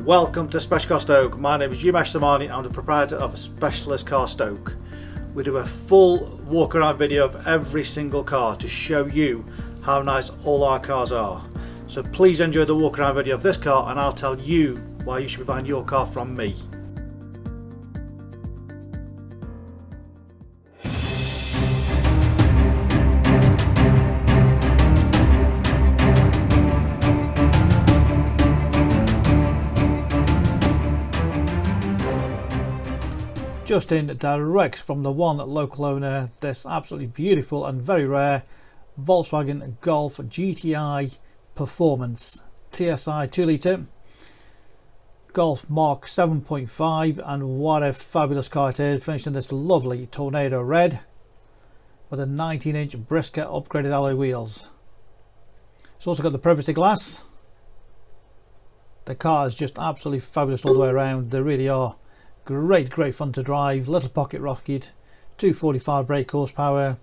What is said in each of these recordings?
Welcome to Special Car Stoke. My name is Umesh Samani. I'm the proprietor of Specialist Car Stoke. We do a full walk around video of every single car to show you how nice all our cars are. So please enjoy the walk around video of this car and I'll tell you why you should be buying your car from me. Just in direct from the one local owner, this absolutely beautiful and very rare Volkswagen Golf GTI Performance TSI 2-litre Golf Mark 7.5, and what a fabulous car it is, finished in this lovely tornado red with a 19-inch Briscea upgraded alloy wheels. It's also got the privacy glass. The car is just absolutely fabulous all the way around. They really are. Great fun to drive. Little pocket rocket, 245 brake horsepower.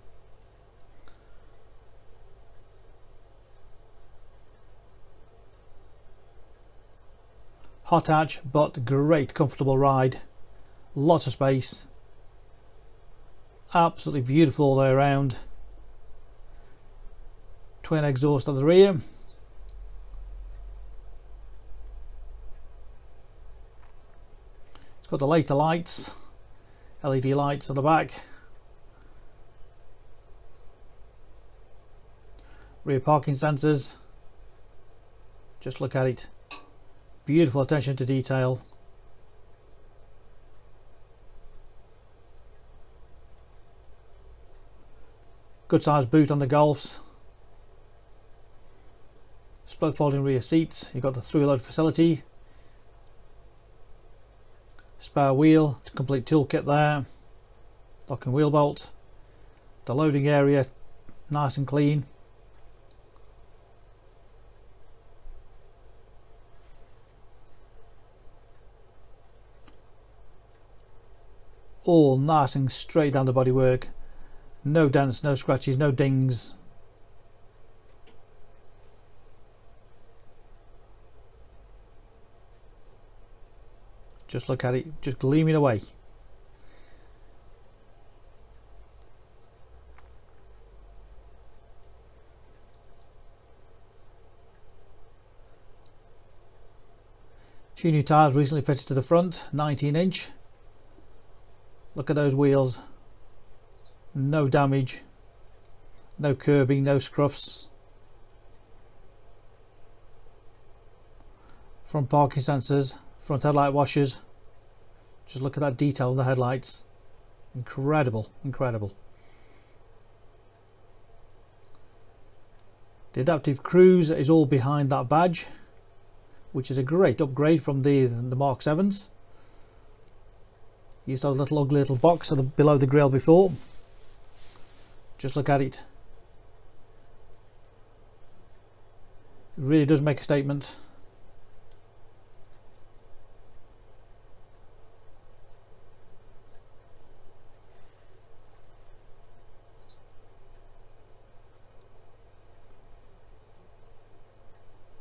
Hot hatch, but great comfortable ride. Lots of space. Absolutely beautiful all the way around. Twin exhaust at the rear. Got the later lights, LED lights on the back, rear parking sensors. Just look at it, beautiful attention to detail. Good sized boot on the Golfs, split folding rear seats. You've got the 3-load facility. Spare wheel, complete toolkit there, locking wheel bolt, the loading area nice and clean. All nice and straight down the bodywork, no dents, no scratches, no dings. Just look at it, just gleaming away. Two new tyres recently fitted to the front, 19-inch. Look at those wheels. No damage, no curbing, no scruffs. Front parking sensors. Front headlight washers. Just look at that detail in the headlights. Incredible. The adaptive cruise is all behind that badge, which is a great upgrade from the Mark 7s. Used to have a ugly little box below the grille before. Just look at it. It really does make a statement.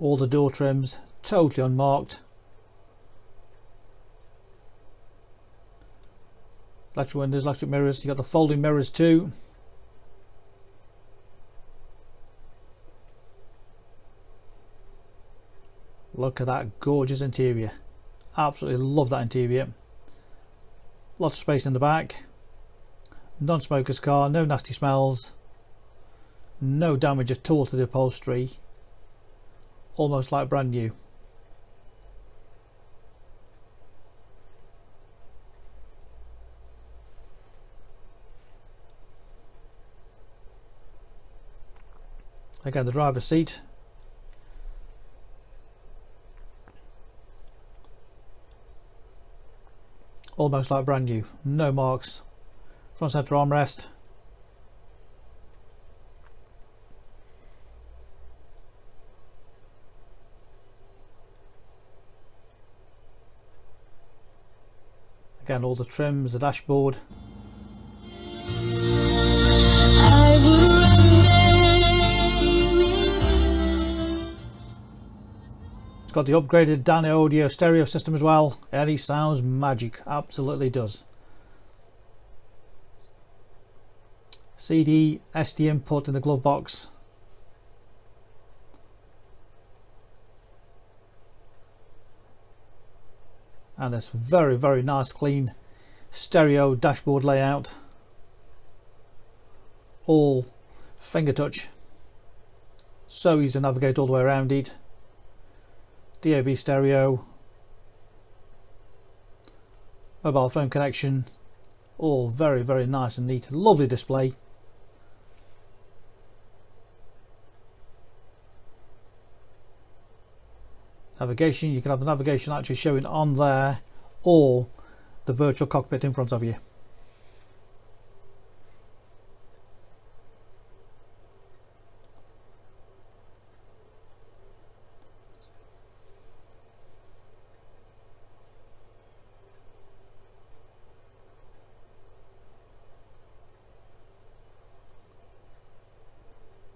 All the door trims totally unmarked. Electric windows, electric mirrors. You got the folding mirrors too. Look at that gorgeous interior. Absolutely love that interior. Lots of space in the back. Non-smoker's car, no nasty smells. No damage at all to the upholstery. Almost like brand new. Again, the driver's seat. Almost like brand new. No marks. Front centre armrest. Again, all the trims, the dashboard. It's got the upgraded Dynaudio stereo system as well, and it sounds magic, absolutely does. CD, SD input in the glove box. And this very, very nice clean stereo dashboard layout. All finger touch. So easy to navigate all the way around it. DAB stereo. Mobile phone connection. All very, very nice and neat. Lovely display. Navigation, you can have the navigation actually showing on there, or the virtual cockpit in front of you.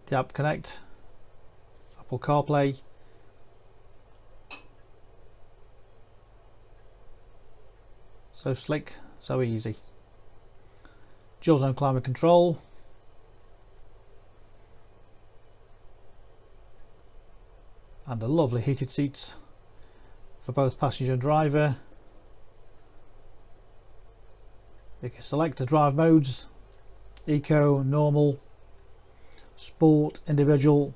The app connect, Apple CarPlay, so slick, so easy. Dual zone climate control, and the lovely heated seats for both passenger and driver. You can select the drive modes: eco, normal, sport, individual.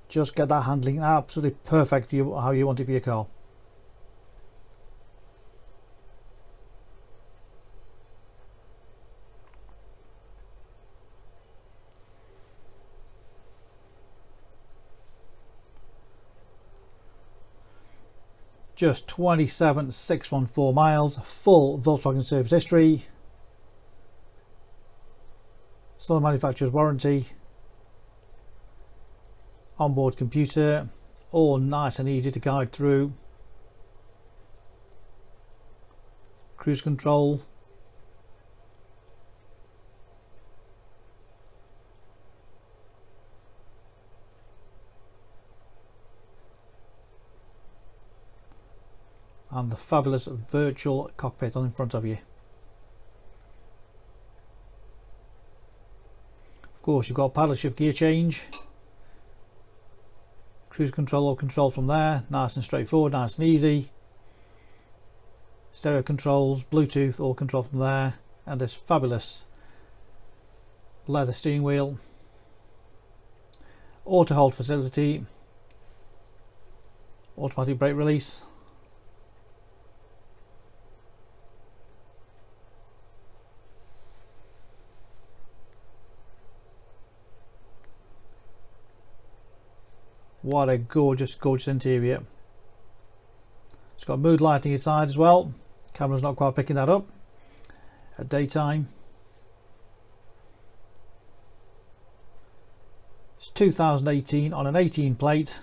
Just get that handling absolutely perfect for you, how you want it for your car. Just 27,614 miles, full Volkswagen service history, still manufacturer's warranty, onboard computer, all nice and easy to guide through, cruise control, and the fabulous virtual cockpit on in front of you. Of course, you've got paddle shift gear change, cruise control or control from there, nice and straightforward, nice and easy. Stereo controls, Bluetooth, all control from there, and this fabulous leather steering wheel. Auto hold facility, automatic brake release. What a gorgeous, gorgeous interior. It's got mood lighting inside as well. Camera's not quite picking that up at daytime. It's 2018 on an 18 plate.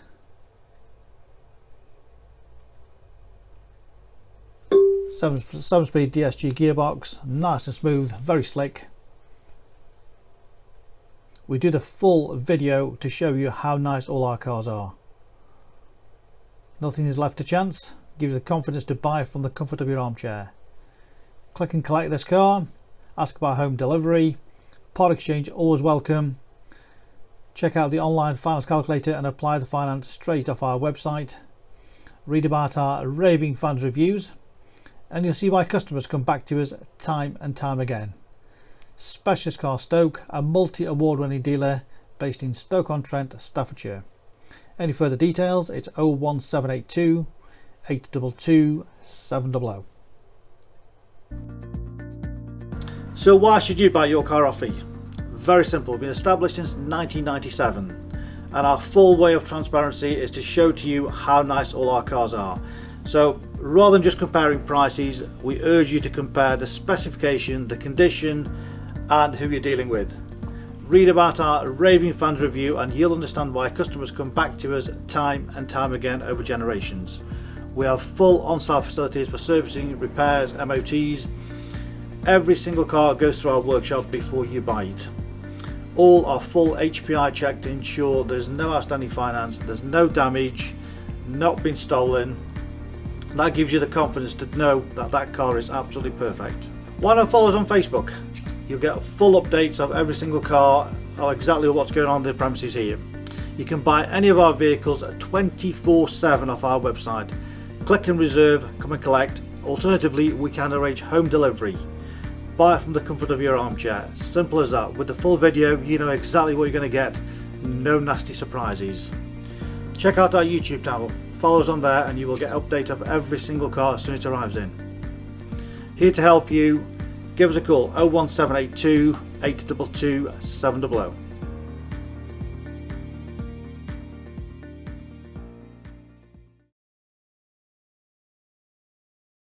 7-speed DSG gearbox, nice and smooth, very slick. We did a full video to show you how nice all our cars are. Nothing is left to chance. Gives you the confidence to buy from the comfort of your armchair. Click and collect this car. Ask about home delivery. Part exchange always welcome. Check out the online finance calculator and apply the finance straight off our website. Read about our raving fans reviews, and you'll see why customers come back to us time and time again. Specialist Car Stoke, a multi-award winning dealer based in Stoke-on-Trent, Staffordshire. Any further details, it's 01782 822 700. So why should you buy your car off me? Very simple. We've been established since 1997, and our full way of transparency is to show to you how nice all our cars are. So rather than just comparing prices, we urge you to compare the specification, the condition, and who you're dealing with. Read about our raving fans review and you'll understand why customers come back to us time and time again over generations. We have full on-site facilities for servicing, repairs, MOTs. Every single car goes through our workshop before you buy it. All are full HPI checked to ensure there's no outstanding finance, there's no damage, not been stolen. That gives you the confidence to know that that car is absolutely perfect. Why not follow us on Facebook? You'll get full updates of every single car, or exactly what's going on in the premises here. You can buy any of our vehicles 24/7 off our website. Click and reserve, come and collect. Alternatively, we can arrange home delivery. Buy it from the comfort of your armchair. Simple as that. With the full video, you know exactly what you're going to get. No nasty surprises. Check out our YouTube channel. Follow us on there and you will get updates of every single car as soon as it arrives in. Here to help you. Give us a call 01782 822 700.